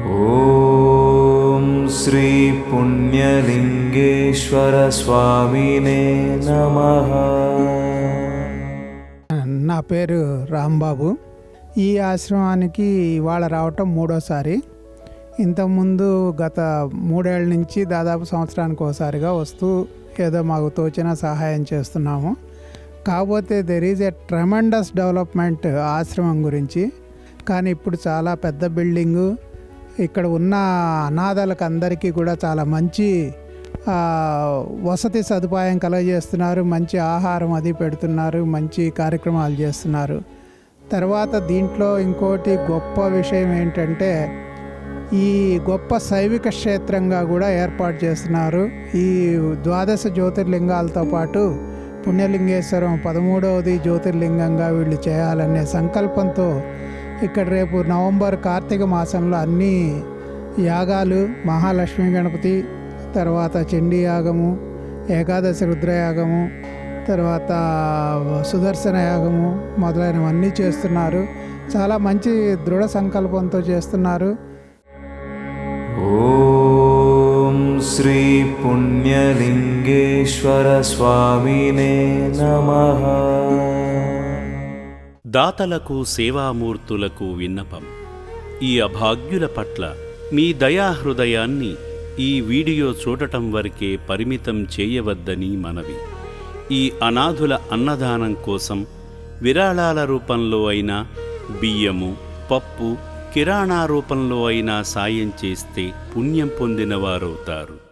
ఓం శ్రీ పుణ్యలింగేశ్వర స్వామినే నమః. నా పేరు రాంబాబు. ఈ ఆశ్రమానికి ఇవాళ రావటం మూడోసారి. ఇంతకుముందు గత 3 ఏళ్ళ నుంచి దాదాపు సంవత్సరానికి ఒకసారిగా వస్తూ ఏదో మాకు తోచిన సహాయం చేస్తున్నాము. కాకపోతే there is a tremendous development ఆశ్రమం గురించి. కానీ ఇప్పుడు చాలా పెద్ద బిల్డింగు, ఇక్కడ ఉన్న అనాథలకు అందరికీ కూడా చాలా మంచి వసతి సదుపాయం కలగజేస్తున్నారు, మంచి ఆహారం అది పెడుతున్నారు, మంచి కార్యక్రమాలు చేస్తున్నారు. తర్వాత దీంట్లో ఇంకోటి గొప్ప విషయం ఏంటంటే ఈ గొప్ప శైవిక క్షేత్రంగా కూడా ఏర్పాటు చేస్తున్నారు. ఈ 12 జ్యోతిర్లింగాలతో పాటు పుణ్యలింగేశ్వరం 13వది జ్యోతిర్లింగంగా వీళ్ళు చేయాలనే సంకల్పంతో ఇక్కడ రేపు నవంబర్ కార్తీక మాసంలో అన్ని యాగాలు, మహాలక్ష్మీ గణపతి, తర్వాత చండీ యాగము, ఏకాదశి రుద్రయాగము, తర్వాత సుదర్శన యాగము మొదలైనవన్నీ చేస్తున్నారు. చాలా మంచి దృఢ సంకల్పంతో చేస్తున్నారు. ఓం శ్రీ పుణ్యలింగేశ్వర స్వామినే నమః. దాతలకు, సేవామూర్తులకు విన్నపం. ఈ అభాగ్యుల పట్ల మీ దయాహృదయాన్ని ఈ వీడియో చూడటం వరకే పరిమితం చేయవద్దని మనవి. ఈ అనాథుల అన్నదానం కోసం విరాళాల రూపంలో అయినా, బియ్యము, పప్పు, కిరాణా రూపంలో అయినా సాయం చేస్తే పుణ్యం పొందినవారవుతారు.